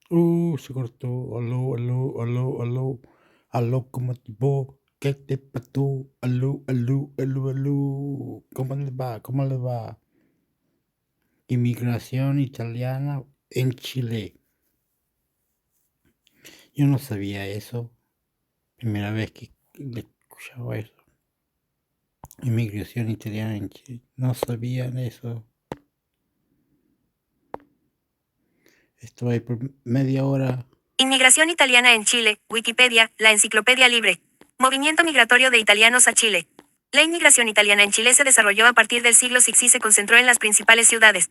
Se cortó. Aló, aló, aló, aló. Aló, ¿cómo te va? ¿Qué te pasó? Aló, aló, aló, aló. ¿Cómo les va? ¿Cómo les va? Inmigración italiana en Chile. Yo no sabía eso. Primera vez que escuchaba eso. Inmigración italiana en Chile. No sabían eso. Estuve ahí por media hora. Inmigración italiana en Chile, Wikipedia, la enciclopedia libre. Movimiento migratorio de italianos a Chile. La inmigración italiana en Chile se desarrolló a partir del siglo XVI y se concentró en las principales ciudades.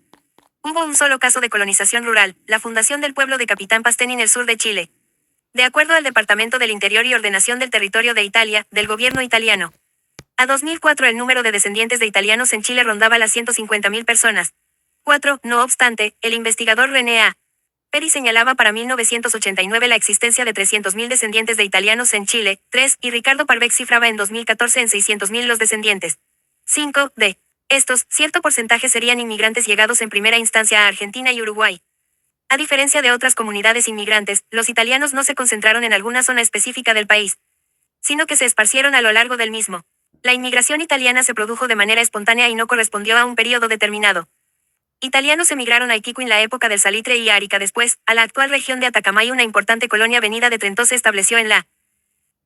Hubo un solo caso de colonización rural, la fundación del pueblo de Capitán Pastene en el sur de Chile. De acuerdo al Departamento del Interior y Ordenación del Territorio de Italia, del gobierno italiano. A 2004 el número de descendientes de italianos en Chile rondaba las 150.000 personas. 4. No obstante, el investigador René A. Peri señalaba para 1989 la existencia de 300.000 descendientes de italianos en Chile. 3. Y Ricardo Parbeck cifraba en 2014 en 600.000 los descendientes. 5. De estos, cierto porcentaje serían inmigrantes llegados en primera instancia a Argentina y Uruguay. A diferencia de otras comunidades inmigrantes, los italianos no se concentraron en alguna zona específica del país, sino que se esparcieron a lo largo del mismo. La inmigración italiana se produjo de manera espontánea y no correspondió a un periodo determinado. Italianos emigraron a Iquique en la época del salitre y a Arica después, a la actual región de Atacamay. Una importante colonia venida de Trento se estableció en la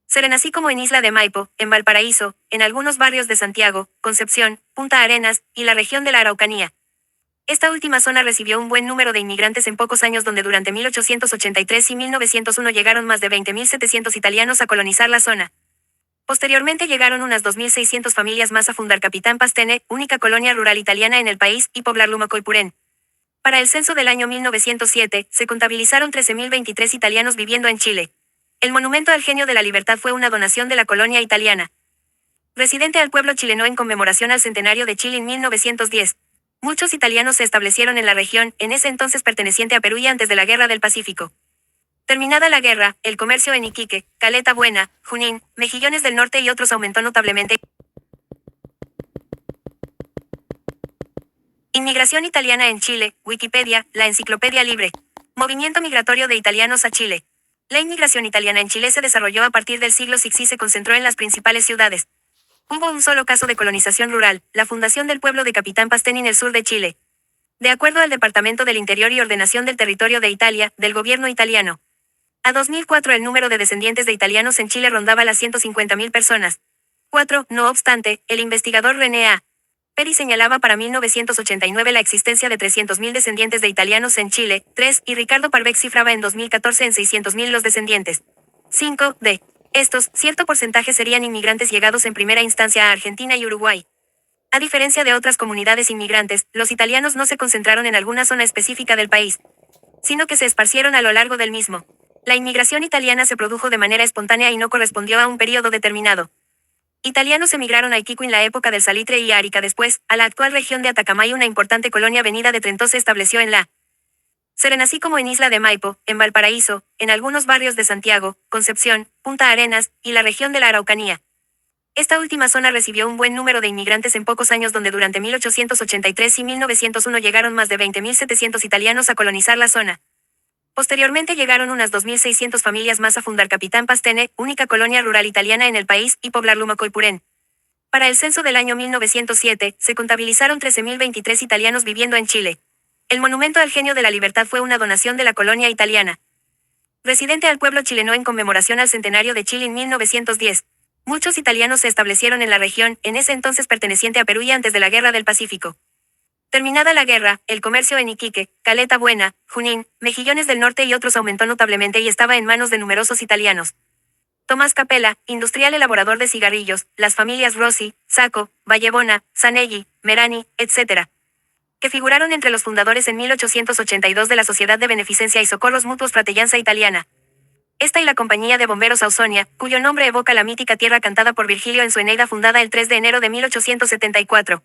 Serena, así como en Isla de Maipo, en Valparaíso, en algunos barrios de Santiago, Concepción, Punta Arenas, y la región de la Araucanía. Esta última zona recibió un buen número de inmigrantes en pocos años, donde durante 1883 y 1901 llegaron más de 20.700 italianos a colonizar la zona. Posteriormente llegaron unas 2.600 familias más a fundar Capitán Pastene, única colonia rural italiana en el país, y poblar Lumacoipurén. Para el censo del año 1907, se contabilizaron 13.023 italianos viviendo en Chile. El monumento al genio de la libertad fue una donación de la colonia italiana, residente al pueblo chileno en conmemoración al centenario de Chile en 1910. Muchos italianos se establecieron en la región, en ese entonces perteneciente a Perú y antes de la Guerra del Pacífico. Terminada la guerra, el comercio en Iquique, Caleta Buena, Junín, Mejillones del Norte y otros aumentó notablemente. Inmigración italiana en Chile, Wikipedia, la enciclopedia libre. Movimiento migratorio de italianos a Chile. La inmigración italiana en Chile se desarrolló a partir del siglo XVI y se concentró en las principales ciudades. Hubo un solo caso de colonización rural, la fundación del pueblo de Capitán Pastene en el sur de Chile. De acuerdo al Departamento del Interior y Ordenación del Territorio de Italia, del gobierno italiano. A 2004 el número de descendientes de italianos en Chile rondaba las 150.000 personas. 4. No obstante, el investigador René A. Peri señalaba para 1989 la existencia de 300.000 descendientes de italianos en Chile. 3. Y Ricardo Parbeck cifraba en 2014 en 600.000 los descendientes. 5. De estos, cierto porcentaje serían inmigrantes llegados en primera instancia a Argentina y Uruguay. A diferencia de otras comunidades inmigrantes, los italianos no se concentraron en alguna zona específica del país, sino que se esparcieron a lo largo del mismo. La inmigración italiana se produjo de manera espontánea y no correspondió a un periodo determinado. Italianos emigraron a Iquique en la época del salitre y a Arica después, a la actual región de Atacamay. Una importante colonia venida de Trento se estableció en la Serena, así como en Isla de Maipo, en Valparaíso, en algunos barrios de Santiago, Concepción, Punta Arenas, y la región de la Araucanía. Esta última zona recibió un buen número de inmigrantes en pocos años, donde durante 1883 y 1901 llegaron más de 20.700 italianos a colonizar la zona. Posteriormente llegaron unas 2.600 familias más a fundar Capitán Pastene, única colonia rural italiana en el país, y poblar Lumacoipurén. Para el censo del año 1907, se contabilizaron 13.023 italianos viviendo en Chile. El monumento al genio de la libertad fue una donación de la colonia italiana, residente al pueblo chileno en conmemoración al centenario de Chile en 1910. Muchos italianos se establecieron en la región, en ese entonces perteneciente a Perú y antes de la Guerra del Pacífico. Terminada la guerra, el comercio en Iquique, Caleta Buena, Junín, Mejillones del Norte y otros aumentó notablemente y estaba en manos de numerosos italianos. Tomás Capella, industrial elaborador de cigarrillos, las familias Rossi, Sacco, Vallebona, Zanelli, Merani, etc., que figuraron entre los fundadores en 1882 de la Sociedad de Beneficencia y Socorros Mutuos Fratellanza Italiana. Esta y la Compañía de Bomberos Ausonia, cuyo nombre evoca la mítica tierra cantada por Virgilio en su Eneida, fundada el 3 de enero de 1874.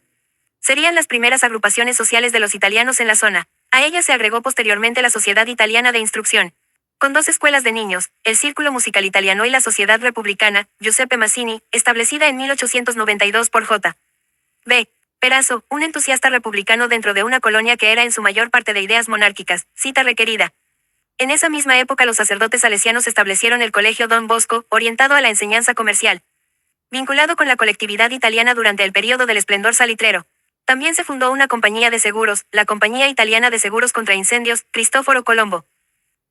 Serían las primeras agrupaciones sociales de los italianos en la zona. A ellas se agregó posteriormente la Sociedad Italiana de Instrucción, con 2 escuelas de niños, el Círculo Musical Italiano y la Sociedad Republicana, Giuseppe Mazzini, establecida en 1892 por J. B. Perazzo, un entusiasta republicano dentro de una colonia que era en su mayor parte de ideas monárquicas. Cita requerida. En esa misma época los sacerdotes salesianos establecieron el Colegio Don Bosco, orientado a la enseñanza comercial. Vinculado con la colectividad italiana durante el período del esplendor salitrero. También se fundó una compañía de seguros, la Compañía Italiana de Seguros contra Incendios, Cristoforo Colombo.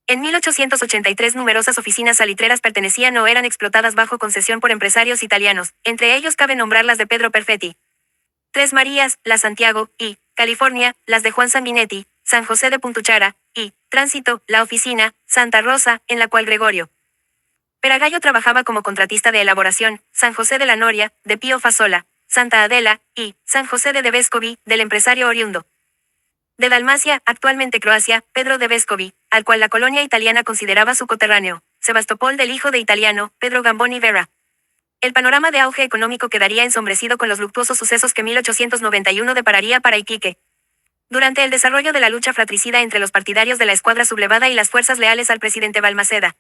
En 1883 numerosas oficinas salitreras pertenecían o eran explotadas bajo concesión por empresarios italianos, entre ellos cabe nombrar las de Pedro Perfetti. Tres Marías, la Santiago, y, California, las de Juan Sanguinetti, San José de Puntuchara, y, Tránsito, la oficina, Santa Rosa, en la cual Gregorio Peragallo trabajaba como contratista de elaboración, San José de la Noria, de Pío Fasola, Santa Adela, y, San José de Vescovi, del empresario oriundo de Dalmacia, actualmente Croacia, Pedro de Vescovi, al cual la colonia italiana consideraba su coterráneo, Sebastopol del hijo de italiano, Pedro Gamboni Vera. El panorama de auge económico quedaría ensombrecido con los luctuosos sucesos que 1891 depararía para Iquique. Durante el desarrollo de la lucha fratricida entre los partidarios de la escuadra sublevada y las fuerzas leales al presidente Balmaceda,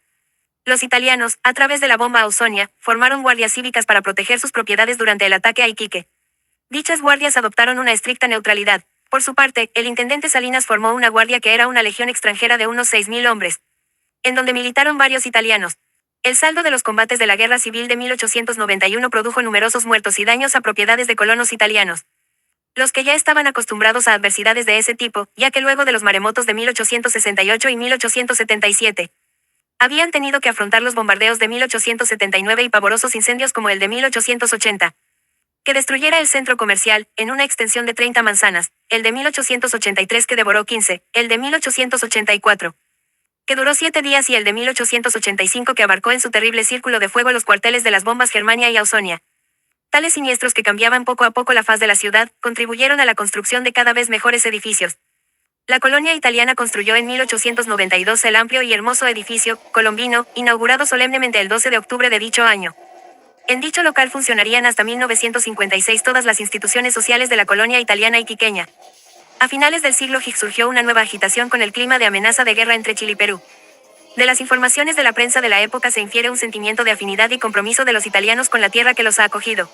los italianos, a través de la bomba Ausonia, formaron guardias cívicas para proteger sus propiedades durante el ataque a Iquique. Dichas guardias adoptaron una estricta neutralidad. Por su parte, el intendente Salinas formó una guardia que era una legión extranjera de unos 6.000 hombres, en donde militaron varios italianos. El saldo de los combates de la Guerra Civil de 1891 produjo numerosos muertos y daños a propiedades de colonos italianos. Los que ya estaban acostumbrados a adversidades de ese tipo, ya que luego de los maremotos de 1868 y 1877, habían tenido que afrontar los bombardeos de 1879 y pavorosos incendios como el de 1880. Que destruyera el centro comercial, en una extensión de 30 manzanas, el de 1883 que devoró 15, el de 1884, que duró 7 días y el de 1885 que abarcó en su terrible círculo de fuego los cuarteles de las bombas Germania y Ausonia. Tales siniestros que cambiaban poco a poco la faz de la ciudad, contribuyeron a la construcción de cada vez mejores edificios. La colonia italiana construyó en 1892 el amplio y hermoso edificio, Colombino, inaugurado solemnemente el 12 de octubre de dicho año. En dicho local funcionarían hasta 1956 todas las instituciones sociales de la colonia italiana iquiqueña. A finales del siglo X surgió una nueva agitación con el clima de amenaza de guerra entre Chile y Perú. De las informaciones de la prensa de la época se infiere un sentimiento de afinidad y compromiso de los italianos con la tierra que los ha acogido,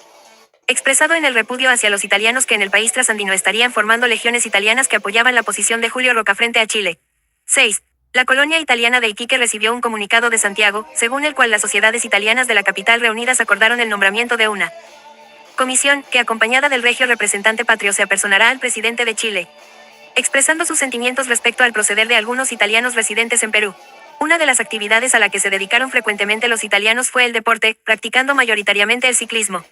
expresado en el repudio hacia los italianos que en el país trasandino estarían formando legiones italianas que apoyaban la posición de Julio Roca frente a Chile. 6. La colonia italiana de Iquique recibió un comunicado de Santiago, según el cual las sociedades italianas de la capital reunidas acordaron el nombramiento de una comisión, que acompañada del regio representante patrio se apersonará al presidente de Chile, expresando sus sentimientos respecto al proceder de algunos italianos residentes en Perú. Una de las actividades a la que se dedicaron frecuentemente los italianos fue el deporte, practicando mayoritariamente el ciclismo.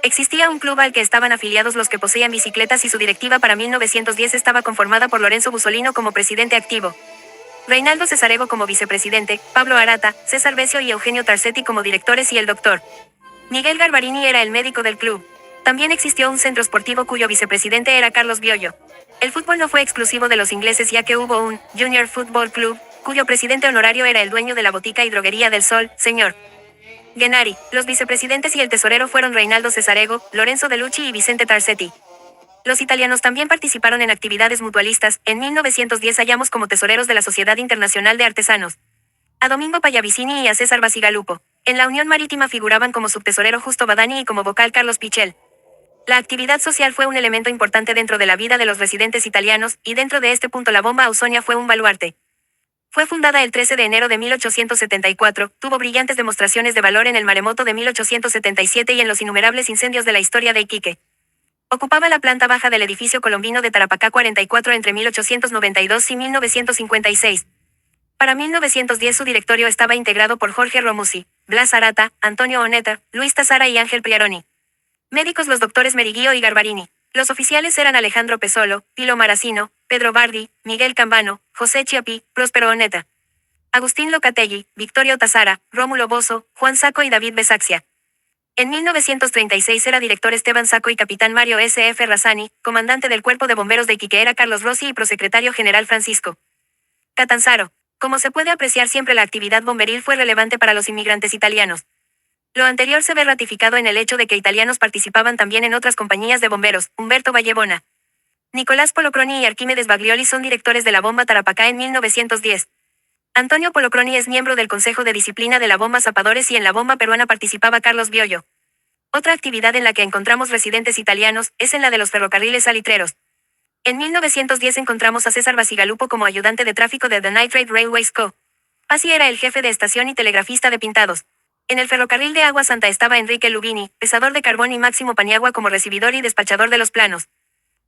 Existía un club al que estaban afiliados los que poseían bicicletas y su directiva para 1910 estaba conformada por Lorenzo Bussolino como presidente activo, Reinaldo Cesarego como vicepresidente, Pablo Arata, César Besio y Eugenio Tarcetti como directores y el doctor Miguel Garbarini era el médico del club. También existió un centro esportivo cuyo vicepresidente era Carlos Biollo. El fútbol no fue exclusivo de los ingleses ya que hubo un Junior Football Club, cuyo presidente honorario era el dueño de la botica y droguería del Sol, señor Gennari. Los vicepresidentes y el tesorero fueron Reinaldo Cesarego, Lorenzo De Lucci y Vicente Tarcetti. Los italianos también participaron en actividades mutualistas. En 1910 hallamos como tesoreros de la Sociedad Internacional de Artesanos a Domingo Pallavicini y a César Basigalupo. En la Unión Marítima figuraban como subtesorero Justo Badani y como vocal Carlos Pichel. La actividad social fue un elemento importante dentro de la vida de los residentes italianos, y dentro de este punto la bomba Ausonia fue un baluarte. Fue fundada el 13 de enero de 1874, tuvo brillantes demostraciones de valor en el maremoto de 1877 y en los innumerables incendios de la historia de Iquique. Ocupaba la planta baja del edificio colombino de Tarapacá 44 entre 1892 y 1956. Para 1910 su directorio estaba integrado por Jorge Romusi, Blas Arata, Antonio Oneta, Luis Tazara y Ángel Priaroni. Médicos los doctores Meriguío y Garbarini. Los oficiales eran Alejandro Pesolo, Pilo Maracino, Pedro Bardi, Miguel Cambano, José Chiapi, Próspero Oneta, Agustín Locatelli, Victorio Tazara, Rómulo Bozo, Juan Saco y David Besaxia. En 1936 era director Esteban Saco y capitán Mario S.F. Razzani, comandante del cuerpo de bomberos de Iquique era Carlos Rossi y prosecretario general Francisco Catanzaro. Como se puede apreciar siempre la actividad bomberil fue relevante para los inmigrantes italianos. Lo anterior se ve ratificado en el hecho de que italianos participaban también en otras compañías de bomberos. Humberto Vallebona, Nicolás Polocroni y Arquímedes Baglioli son directores de la bomba Tarapacá en 1910. Antonio Polocroni es miembro del Consejo de Disciplina de la bomba Zapadores y en la bomba peruana participaba Carlos Biollo. Otra actividad en la que encontramos residentes italianos es en la de los ferrocarriles salitreros. En 1910 encontramos a César Basigalupo como ayudante de tráfico de The Nitrate Railways Co. Así era el jefe de estación y telegrafista de Pintados. En el ferrocarril de Agua Santa estaba Enrique Lubini, pesador de carbón, y Máximo Paniagua como recibidor y despachador de los planos.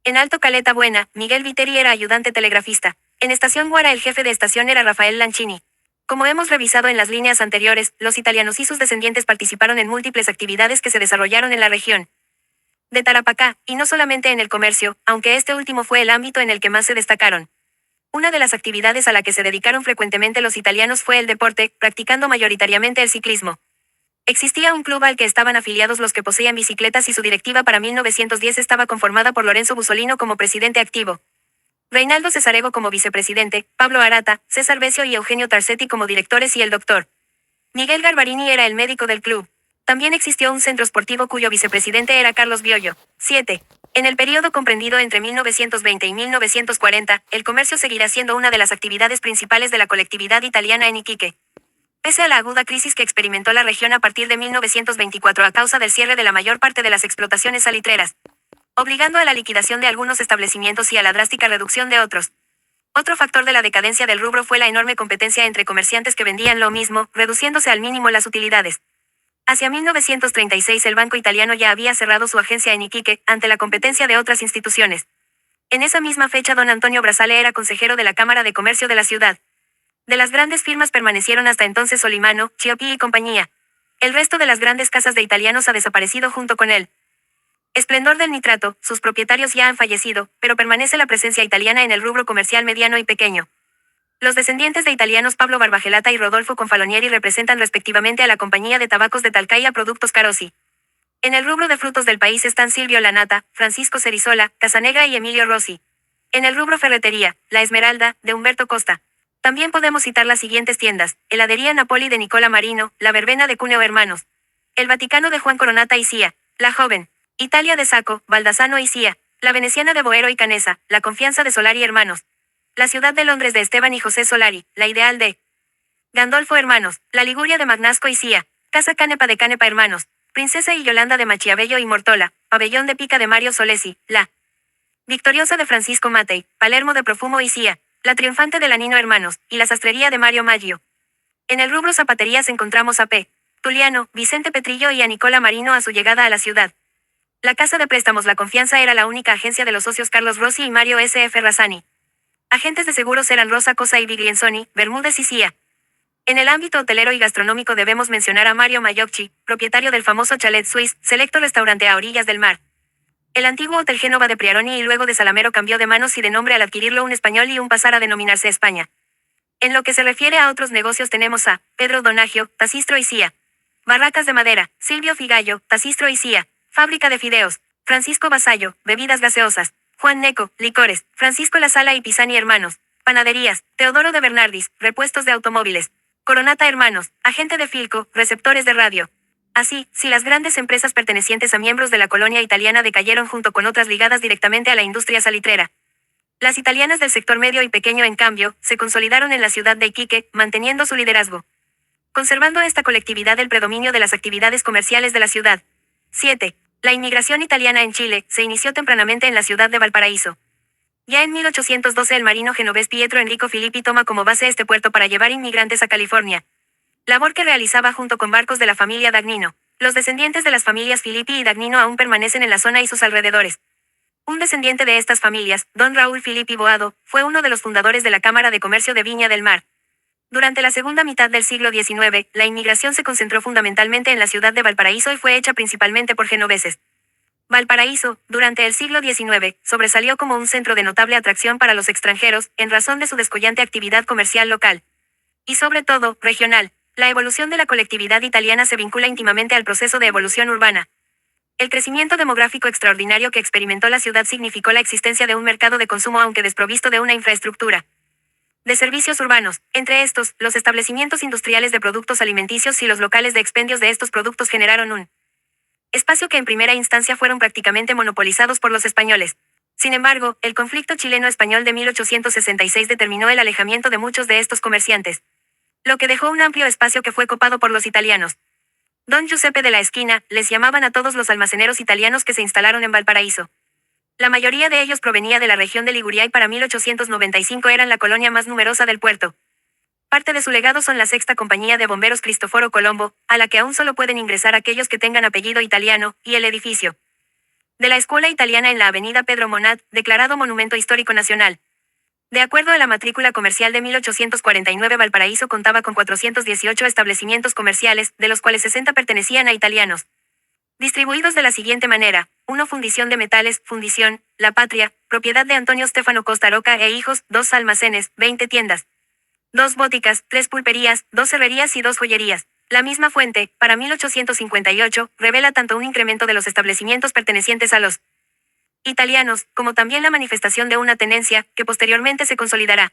En Alto Caleta Buena, Miguel Viteri era ayudante telegrafista. En Estación Guara el jefe de estación era Rafael Lanchini. Como hemos revisado en las líneas anteriores, los italianos y sus descendientes participaron en múltiples actividades que se desarrollaron en la región de Tarapacá, y no solamente en el comercio, aunque este último fue el ámbito en el que más se destacaron. Una de las actividades a la que se dedicaron frecuentemente los italianos fue el deporte, practicando mayoritariamente el ciclismo. Existía un club al que estaban afiliados los que poseían bicicletas y su directiva para 1910 estaba conformada por Lorenzo Busolino como presidente activo, Reinaldo Cesarego como vicepresidente, Pablo Arata, César Besio y Eugenio Tarcetti como directores y el doctor Miguel Garbarini era el médico del club. También existió un centro esportivo cuyo vicepresidente era Carlos Biollo. 7. En el periodo comprendido entre 1920 y 1940, el comercio seguirá siendo una de las actividades principales de la colectividad italiana en Iquique. Pese a la aguda crisis que experimentó la región a partir de 1924 a causa del cierre de la mayor parte de las explotaciones salitreras, obligando a la liquidación de algunos establecimientos y a la drástica reducción de otros. Otro factor de la decadencia del rubro fue la enorme competencia entre comerciantes que vendían lo mismo, reduciéndose al mínimo las utilidades. Hacia 1936 el Banco Italiano ya había cerrado su agencia en Iquique, ante la competencia de otras instituciones. En esa misma fecha don Antonio Brasale era consejero de la Cámara de Comercio de la ciudad. De las grandes firmas permanecieron hasta entonces Solimano, Chioppi y compañía. El resto de las grandes casas de italianos ha desaparecido junto con él. Esplendor del Nitrato, sus propietarios ya han fallecido, pero permanece la presencia italiana en el rubro comercial mediano y pequeño. Los descendientes de italianos Pablo Barbagelata y Rodolfo Confalonieri representan respectivamente a la Compañía de Tabacos de Talca y a Productos Carosi. En el rubro de frutos del país están Silvio Lanata, Francisco Cerizola, Casanegra y Emilio Rossi. En el rubro ferretería, La Esmeralda, de Humberto Costa. También podemos citar las siguientes tiendas: Heladería Napoli de Nicola Marino, La Verbena de Cuneo Hermanos, El Vaticano de Juan Coronata y Cía, La Joven, Italia de Sacco, Baldassano y Cía, La Veneciana de Boero y Canesa, La Confianza de Solari Hermanos, La Ciudad de Londres de Esteban y José Solari, La Ideal de Gandolfo Hermanos, La Liguria de Magnasco y Cía, Casa Canepa de Canepa Hermanos, Princesa y Yolanda de Machiavello y Mortola, Pabellón de Pica de Mario Solesi, La Victoriosa de Francisco Matei, Palermo de Profumo y Cía, La Triunfante de Lanino Hermanos, y La Sastrería de Mario Maggio. En el rubro zapaterías encontramos a P. Tuliano, Vicente Petrillo y a Nicola Marino a su llegada a la ciudad. La Casa de Préstamos La Confianza era la única agencia de los socios Carlos Rossi y Mario S.F. Razzani. Agentes de seguros eran Rosa Cosa y Biglienzoni, Bermúdez y Cía. En el ámbito hotelero y gastronómico debemos mencionar a Mario Mayocchi, propietario del famoso Chalet Suisse, selecto restaurante a orillas del mar. El antiguo Hotel Génova de Priaroni y luego de Salamero cambió de manos y de nombre al adquirirlo un español y pasar a denominarse España. En lo que se refiere a otros negocios tenemos a Pedro Donagio, Tacistro y Cía. Barracas de Madera, Silvio Figallo, Tacistro y Cía. Fábrica de Fideos, Francisco Vasallo, Bebidas Gaseosas, Juan Neco, Licores, Francisco La Sala y Pisani Hermanos. Panaderías, Teodoro de Bernardis, Repuestos de Automóviles, Coronata Hermanos, Agente de Filco, Receptores de Radio. Así, si las grandes empresas pertenecientes a miembros de la colonia italiana decayeron junto con otras ligadas directamente a la industria salitrera, las italianas del sector medio y pequeño, en cambio, se consolidaron en la ciudad de Iquique, manteniendo su liderazgo, conservando esta colectividad el predominio de las actividades comerciales de la ciudad. 7. La inmigración italiana en Chile se inició tempranamente en la ciudad de Valparaíso. Ya en 1812 el marino genovés Pietro Enrico Filippi toma como base este puerto para llevar inmigrantes a California, labor que realizaba junto con barcos de la familia Dagnino. Los descendientes de las familias Filippi y Dagnino aún permanecen en la zona y sus alrededores. Un descendiente de estas familias, don Raúl Filippi Boado, fue uno de los fundadores de la Cámara de Comercio de Viña del Mar. Durante la segunda mitad del siglo XIX, la inmigración se concentró fundamentalmente en la ciudad de Valparaíso y fue hecha principalmente por genoveses. Valparaíso, durante el siglo XIX, sobresalió como un centro de notable atracción para los extranjeros, en razón de su descollante actividad comercial local. Y sobre todo, regional. La evolución de la colectividad italiana se vincula íntimamente al proceso de evolución urbana. El crecimiento demográfico extraordinario que experimentó la ciudad significó la existencia de un mercado de consumo aunque desprovisto de una infraestructura de servicios urbanos, entre estos, los establecimientos industriales de productos alimenticios y los locales de expendios de estos productos generaron un espacio que en primera instancia fueron prácticamente monopolizados por los españoles. Sin embargo, el conflicto chileno-español de 1866 determinó el alejamiento de muchos de estos comerciantes, lo que dejó un amplio espacio que fue copado por los italianos. Don Giuseppe de la Esquina, les llamaban a todos los almaceneros italianos que se instalaron en Valparaíso. La mayoría de ellos provenía de la región de Liguria y para 1895 eran la colonia más numerosa del puerto. Parte de su legado son la sexta compañía de bomberos Cristoforo Colombo, a la que aún solo pueden ingresar aquellos que tengan apellido italiano, y el edificio de la Escuela Italiana en la avenida Pedro Monat, declarado Monumento Histórico Nacional. De acuerdo a la matrícula comercial de 1849, Valparaíso contaba con 418 establecimientos comerciales, de los cuales 60 pertenecían a italianos. Distribuidos de la siguiente manera: 1 Fundición de Metales, Fundición, La Patria, propiedad de Antonio Stefano Costa Roca e hijos, 2 almacenes, 20 tiendas, 2 boticas, 3 pulperías, 2 herrerías y 2 joyerías. La misma fuente, para 1858, revela tanto un incremento de los establecimientos pertenecientes a los italianos, como también la manifestación de una tendencia, que posteriormente se consolidará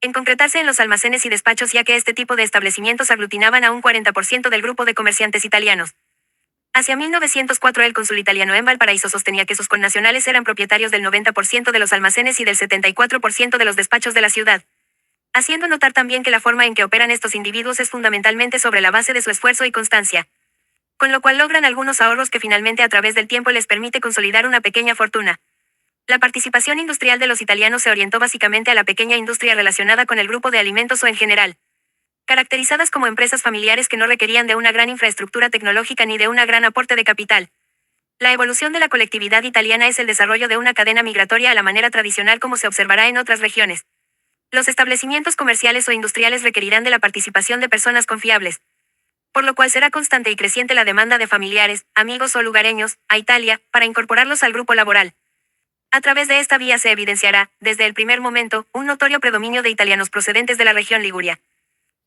en concretarse en los almacenes y despachos, ya que este tipo de establecimientos aglutinaban a un 40% del grupo de comerciantes italianos. Hacia 1904 el cónsul italiano en Valparaíso sostenía que sus connacionales eran propietarios del 90% de los almacenes y del 74% de los despachos de la ciudad, haciendo notar también que la forma en que operan estos individuos es fundamentalmente sobre la base de su esfuerzo y constancia, con lo cual logran algunos ahorros que finalmente a través del tiempo les permite consolidar una pequeña fortuna. La participación industrial de los italianos se orientó básicamente a la pequeña industria relacionada con el grupo de alimentos o en general, caracterizadas como empresas familiares que no requerían de una gran infraestructura tecnológica ni de un gran aporte de capital. La evolución de la colectividad italiana es el desarrollo de una cadena migratoria a la manera tradicional, como se observará en otras regiones. Los establecimientos comerciales o industriales requerirán de la participación de personas confiables, por lo cual será constante y creciente la demanda de familiares, amigos o lugareños, a Italia, para incorporarlos al grupo laboral. A través de esta vía se evidenciará, desde el primer momento, un notorio predominio de italianos procedentes de la región Liguria.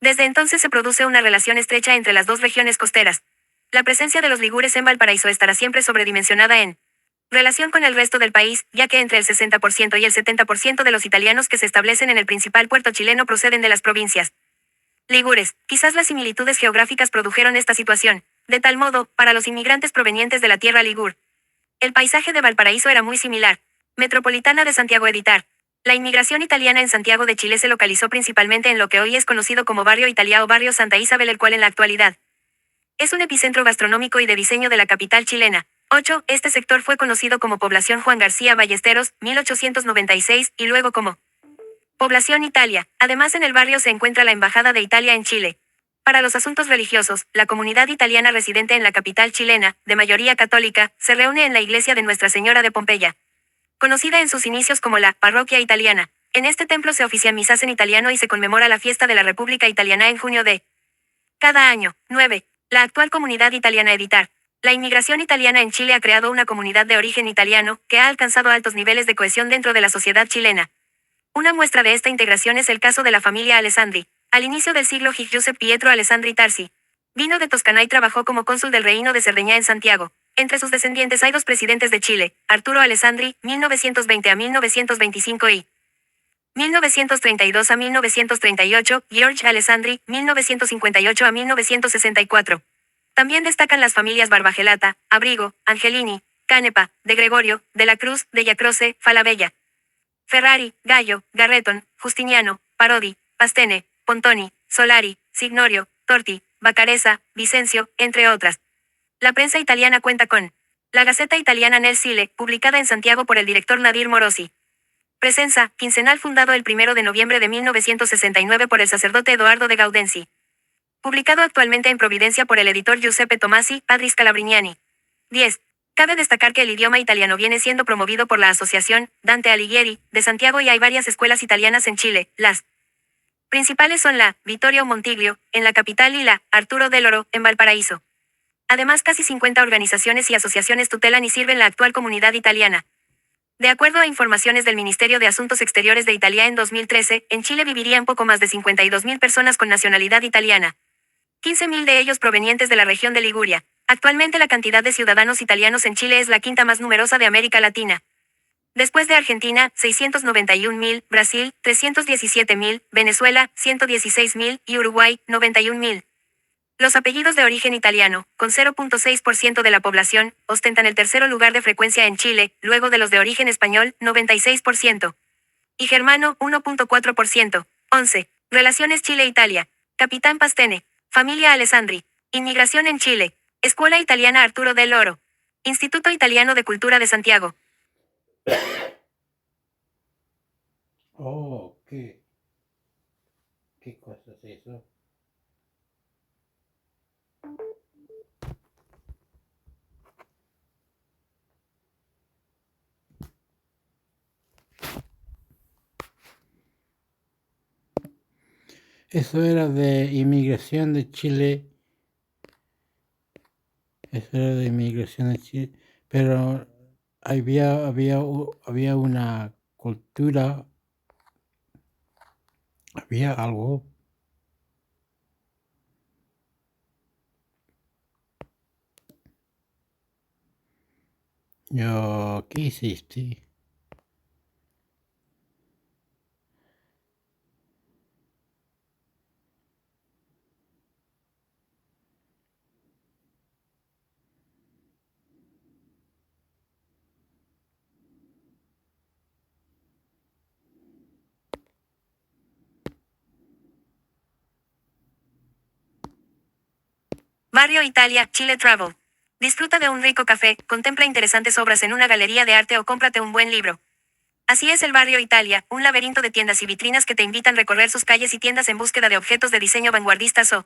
Desde entonces se produce una relación estrecha entre las dos regiones costeras. La presencia de los ligures en Valparaíso estará siempre sobredimensionada en relación con el resto del país, ya que entre el 60% y el 70% de los italianos que se establecen en el principal puerto chileno proceden de las provincias ligures. Quizás las similitudes geográficas produjeron esta situación. De tal modo, para los inmigrantes provenientes de la tierra ligur, el paisaje de Valparaíso era muy similar. Metropolitana de Santiago editar. La inmigración italiana en Santiago de Chile se localizó principalmente en lo que hoy es conocido como Barrio Italia o Barrio Santa Isabel, el cual en la actualidad es un epicentro gastronómico y de diseño de la capital chilena. 8. Este sector fue conocido como Población Juan García Ballesteros, 1896, y luego como Población Italia. Además, en el barrio se encuentra la Embajada de Italia en Chile. Para los asuntos religiosos, la comunidad italiana residente en la capital chilena, de mayoría católica, se reúne en la iglesia de Nuestra Señora de Pompeya, conocida en sus inicios como la Parroquia Italiana. En este templo se ofician misas en italiano y se conmemora la fiesta de la República Italiana en junio de cada año. 9. La actual comunidad italiana editar. La inmigración italiana en Chile ha creado una comunidad de origen italiano, que ha alcanzado altos niveles de cohesión dentro de la sociedad chilena. Una muestra de esta integración es el caso de la familia Alessandri. Al inicio del siglo Giuseppe Pietro Alessandri Tarsi vino de Toscana y trabajó como cónsul del Reino de Cerdeña en Santiago. Entre sus descendientes hay 2 presidentes de Chile: Arturo Alessandri, 1920 a 1925 y 1932 a 1938, George Alessandri, 1958 a 1964. También destacan las familias Barbagelata, Abrigo, Angelini, Canepa, de Gregorio, de la Cruz, de Yacroce, Falabella, Ferrari, Gallo, Garretón, Justiniano, Parodi, Pastene, Pontoni, Solari, Signorio, Torti, Bacaresa, Vicencio, entre otras. La prensa italiana cuenta con la Gaceta Italiana nel Sile, publicada en Santiago por el director Nadir Morosi. Presenza, quincenal, fundado el 1 de noviembre de 1969 por el sacerdote Edoardo de Gaudenzi. Publicado actualmente en Providencia por el editor Giuseppe Tomasi, Padri Scalabrignani. 10. Cabe destacar que el idioma italiano viene siendo promovido por la Asociación Dante Alighieri de Santiago y hay varias escuelas italianas en Chile. Las principales son la Vittorio Montiglio, en la capital, y la Arturo Dell'Oro, en Valparaíso. Además, casi 50 organizaciones y asociaciones tutelan y sirven la actual comunidad italiana. De acuerdo a informaciones del Ministerio de Asuntos Exteriores de Italia, en 2013, en Chile vivirían poco más de 52.000 personas con nacionalidad italiana. 15.000 de ellos provenientes de la región de Liguria. Actualmente la cantidad de ciudadanos italianos en Chile es la quinta más numerosa de América Latina. Después de Argentina, 691.000, Brasil, 317.000, Venezuela, 116.000, y Uruguay, 91.000. Los apellidos de origen italiano, con 0.6% de la población, ostentan el tercer lugar de frecuencia en Chile, luego de los de origen español, 96%. Y germano, 1.4%. 11. Relaciones Chile-Italia. Capitán Pastene. Familia Alessandri. Inmigración en Chile. Escuela Italiana Arturo Dell'Oro. Instituto Italiano de Cultura de Santiago. Oh, ¿qué cosa es eso? Eso era de inmigración de Chile. Eso era de inmigración de Chile. Pero había una cultura, había algo. Yo, ¿qué hiciste? Barrio Italia, Chile Travel. Disfruta de un rico café, contempla interesantes obras en una galería de arte o cómprate un buen libro. Así es el barrio Italia, un laberinto de tiendas y vitrinas que te invitan a recorrer sus calles y tiendas en búsqueda de objetos de diseño vanguardistas o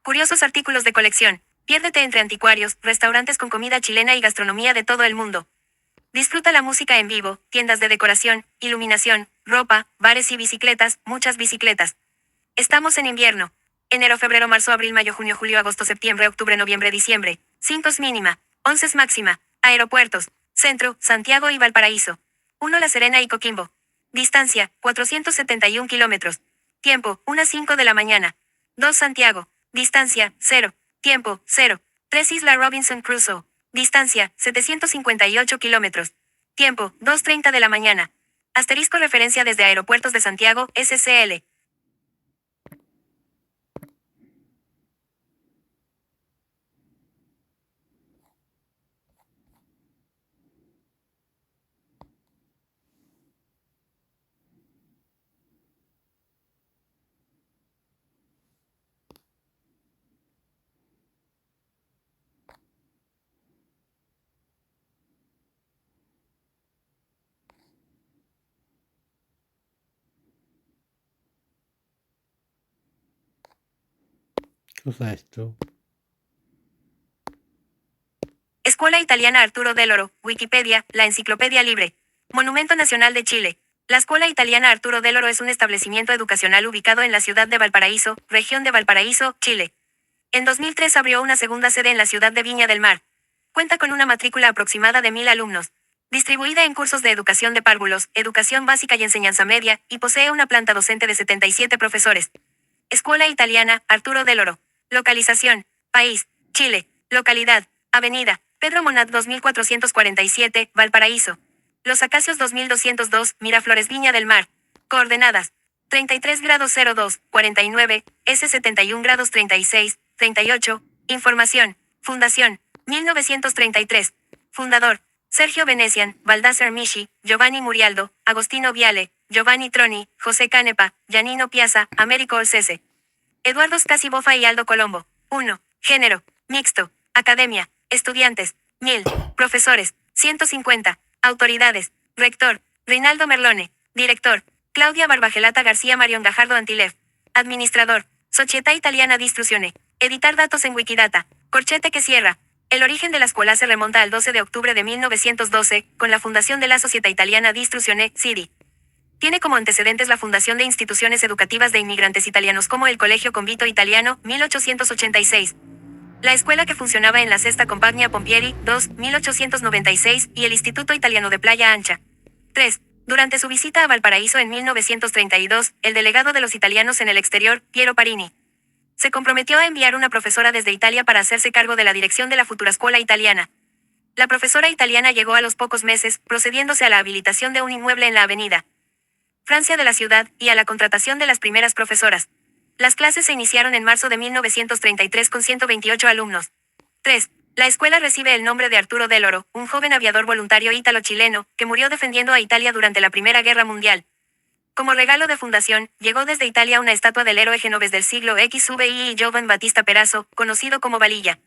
curiosos artículos de colección. Piérdete entre anticuarios, restaurantes con comida chilena y gastronomía de todo el mundo. Disfruta la música en vivo, tiendas de decoración, iluminación, ropa, bares y bicicletas, muchas bicicletas. Estamos en invierno. Enero, febrero, marzo, abril, mayo, junio, julio, agosto, septiembre, octubre, noviembre, diciembre. 5 mínima. 11 máxima. Aeropuertos. Centro, Santiago y Valparaíso. 1 La Serena y Coquimbo. Distancia, 471 kilómetros. Tiempo, 1:05 de la mañana. 2 Santiago. Distancia, 0. Tiempo, 0. 3 Isla Robinson Crusoe. Distancia, 758 kilómetros. Tiempo, 2:30 de la mañana. Asterisco referencia desde Aeropuertos de Santiago, SCL. ¿Qué cosa es esto? Escuela Italiana Arturo Dell'Oro, Wikipedia, la Enciclopedia Libre. Monumento Nacional de Chile. La Escuela Italiana Arturo Dell'Oro es un establecimiento educacional ubicado en la ciudad de Valparaíso, región de Valparaíso, Chile. En 2003 abrió una segunda sede en la ciudad de Viña del Mar. Cuenta con una matrícula aproximada de 1.000 alumnos. Distribuida en cursos de educación de párvulos, educación básica y enseñanza media, y posee una planta docente de 77 profesores. Escuela Italiana Arturo Dell'Oro. Localización. País. Chile. Localidad. Avenida. Pedro Monat 2447, Valparaíso. Los Acacios 2202, Miraflores Viña del Mar. Coordenadas. 33 grados 02, 49, S 71 grados 36, 38. Información. Fundación. 1933. Fundador. Sergio Venecian, Baldassar Michi, Giovanni Murialdo, Agostino Viale, Giovanni Troni, José Canepa, Giannino Piazza, Américo Olcese. Eduardo Scasi Bofa y Aldo Colombo. 1. Género. Mixto. Academia. Estudiantes. 1000. Profesores. 150. Autoridades. Rector. Rinaldo Merlone. Director. Claudia Barbagelata García Marion Gajardo Antilef. Administrador. Società Italiana di Istruzione. Editar datos en Wikidata. Corchete que cierra. El origen de la escuela se remonta al 12 de octubre de 1912, con la fundación de la Società Italiana di Istruzione, SIDI. Tiene como antecedentes la fundación de instituciones educativas de inmigrantes italianos como el Colegio Convito Italiano, 1886. La escuela que funcionaba en la Sesta Compagnia Pompieri, 2, 1896, y el Instituto Italiano de Playa Ancha. 3. Durante su visita a Valparaíso en 1932, el delegado de los italianos en el exterior, Piero Parini, se comprometió a enviar una profesora desde Italia para hacerse cargo de la dirección de la futura escuela italiana. La profesora italiana llegó a los pocos meses, procediéndose a la habilitación de un inmueble en la avenida Francia de la ciudad, y a la contratación de las primeras profesoras. Las clases se iniciaron en marzo de 1933 con 128 alumnos. 3. La escuela recibe el nombre de Arturo Dell'Oro, un joven aviador voluntario ítalo-chileno, que murió defendiendo a Italia durante la Primera Guerra Mundial. Como regalo de fundación, llegó desde Italia una estatua del héroe genovés del siglo XVI y Giovan Battista Perazzo, conocido como Valilla.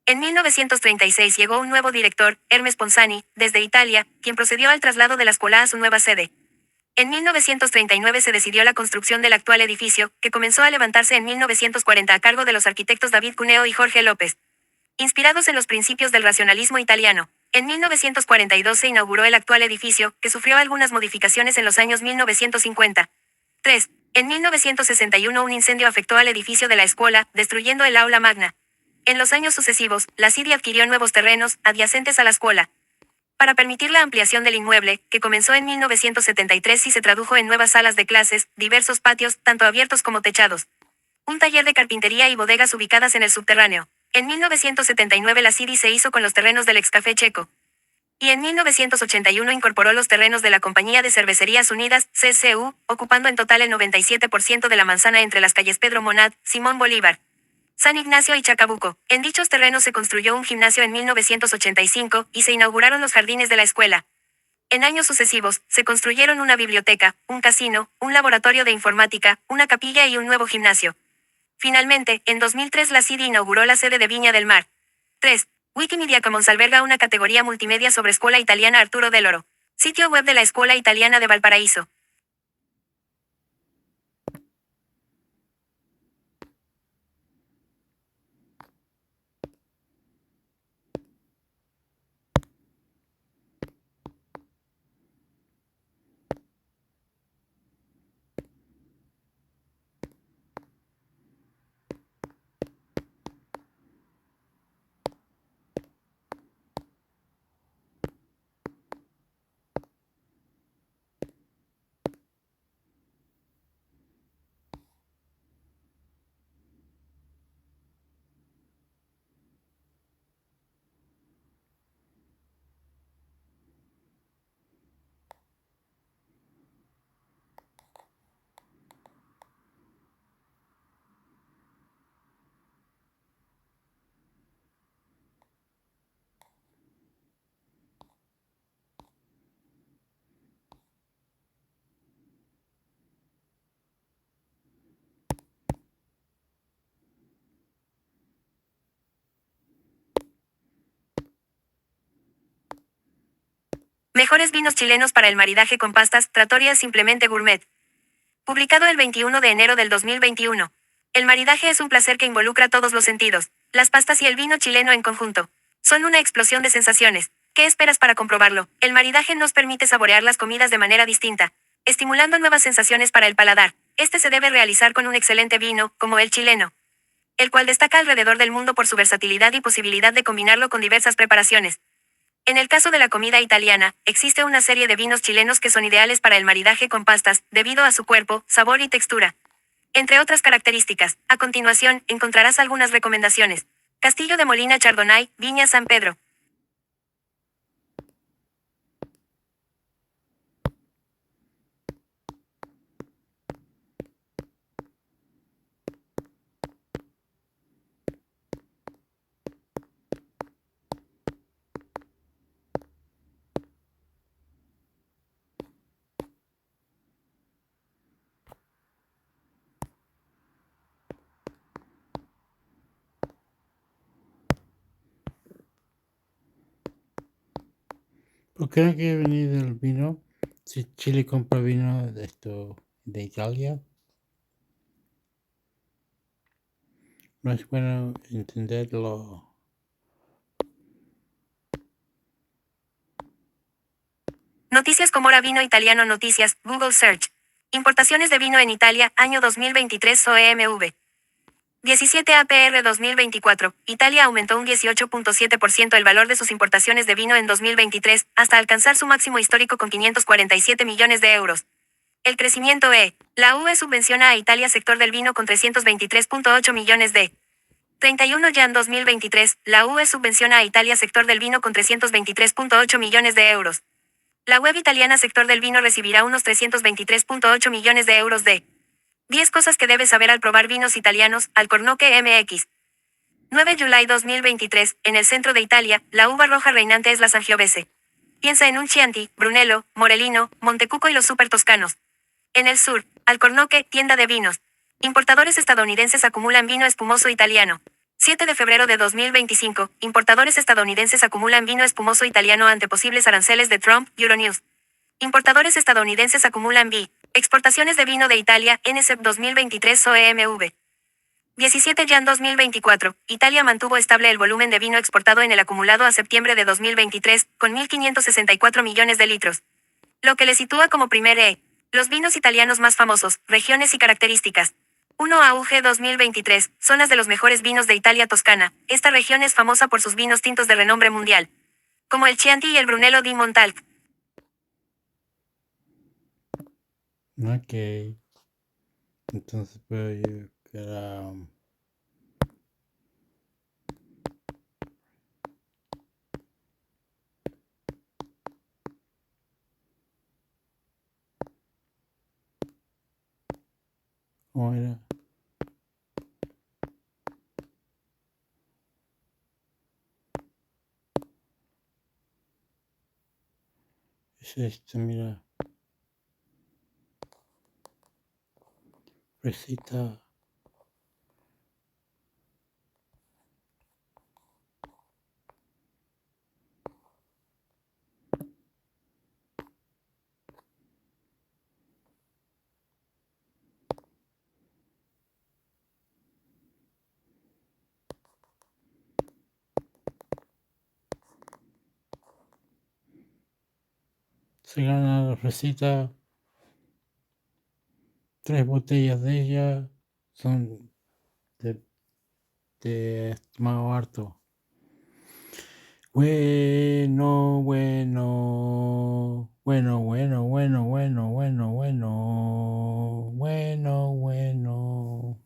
En 1936 llegó un nuevo director, Hermes Ponzani, desde Italia, quien procedió al traslado de la escuela a su nueva sede. En 1939 se decidió la construcción del actual edificio, que comenzó a levantarse en 1940 a cargo de los arquitectos David Cuneo y Jorge López. Inspirados en los principios del racionalismo italiano, en 1942 se inauguró el actual edificio, que sufrió algunas modificaciones en los años 1950. 3. En 1961 un incendio afectó al edificio de la escuela, destruyendo el aula magna. En los años sucesivos, la CIDI adquirió nuevos terrenos, adyacentes a la escuela, para permitir la ampliación del inmueble, que comenzó en 1973 y se tradujo en nuevas salas de clases, diversos patios, tanto abiertos como techados, un taller de carpintería y bodegas ubicadas en el subterráneo. En 1979 la CIDI se hizo con los terrenos del Excafé Checo. Y en 1981 incorporó los terrenos de la Compañía de Cervecerías Unidas, CCU, ocupando en total el 97% de la manzana entre las calles Pedro Monat, Simón Bolívar, San Ignacio y Chacabuco. En dichos terrenos se construyó un gimnasio en 1985 y se inauguraron los jardines de la escuela. En años sucesivos, se construyeron una biblioteca, un casino, un laboratorio de informática, una capilla y un nuevo gimnasio. Finalmente, en 2003 la CIDI inauguró la sede de Viña del Mar. 3. Wikimedia Commons alberga una categoría multimedia sobre Escuela Italiana Arturo Dell'Oro. Sitio web de la Escuela Italiana de Valparaíso. Mejores vinos chilenos para el maridaje con pastas, Trattoria Simplemente Gourmet. Publicado el 21 de enero del 2021. El maridaje es un placer que involucra todos los sentidos. Las pastas y el vino chileno en conjunto son una explosión de sensaciones. ¿Qué esperas para comprobarlo? El maridaje nos permite saborear las comidas de manera distinta, estimulando nuevas sensaciones para el paladar. Este se debe realizar con un excelente vino, como el chileno, el cual destaca alrededor del mundo por su versatilidad y posibilidad de combinarlo con diversas preparaciones. En el caso de la comida italiana, existe una serie de vinos chilenos que son ideales para el maridaje con pastas, debido a su cuerpo, sabor y textura, entre otras características. A continuación, encontrarás algunas recomendaciones. Castillo de Molina Chardonnay, Viña San Pedro. ¿Por qué no quiere venir del vino? Si Chile compra vino de Italia, no es bueno entenderlo. Noticias Comora Vino Italiano Noticias, Google Search. Importaciones de vino en Italia, año 2023 OEMV. 17 APR 2024. Italia aumentó un 18.7% el valor de sus importaciones de vino en 2023, hasta alcanzar su máximo histórico con 547 millones de euros. El crecimiento la UE subvenciona a Italia sector del vino con 323.8 millones de 31 Jan 2023, la UE subvenciona a Italia sector del vino con 323.8 millones de euros. La web italiana sector del vino recibirá unos 323.8 millones de euros de 10 cosas que debes saber al probar vinos italianos, Alcornoque MX. 9 de julio 2023, en el centro de Italia, la uva roja reinante es la Sangiovese. Piensa en un Chianti, Brunello, Morellino, Montecuco y los super toscanos. En el sur, Alcornoque, tienda de vinos. Importadores estadounidenses acumulan vino espumoso italiano. 7 de febrero de 2025, importadores estadounidenses acumulan vino espumoso italiano ante posibles aranceles de Trump, Euronews. Importadores estadounidenses acumulan exportaciones de vino de Italia, NSEP 2023 OEMV. 17 Jan 2024, Italia mantuvo estable el volumen de vino exportado en el acumulado a septiembre de 2023, con 1.564 millones de litros. Lo que le sitúa como primer los vinos italianos más famosos, regiones y características. 1 AUG 2023, zonas de los mejores vinos de Italia Toscana. Esta región es famosa por sus vinos tintos de renombre mundial, como el Chianti y el Brunello di Montalc. Ok. Entonces puedo ir a... ¿Cómo era? Es esto, mira. Receta. Se gana la receta. 3 botellas de ella son de estimado harto. Bueno, bueno, bueno, bueno, bueno, bueno, bueno, bueno, bueno, bueno.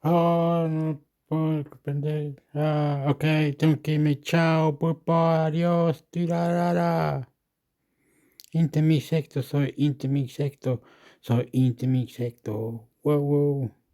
Oh, no puedo aprender. Ah, ok, tengo que irme. Chao, pulpo, adiós, tirarara. Intemixecto, soy intemixecto, soy intemixecto. Wow, wow.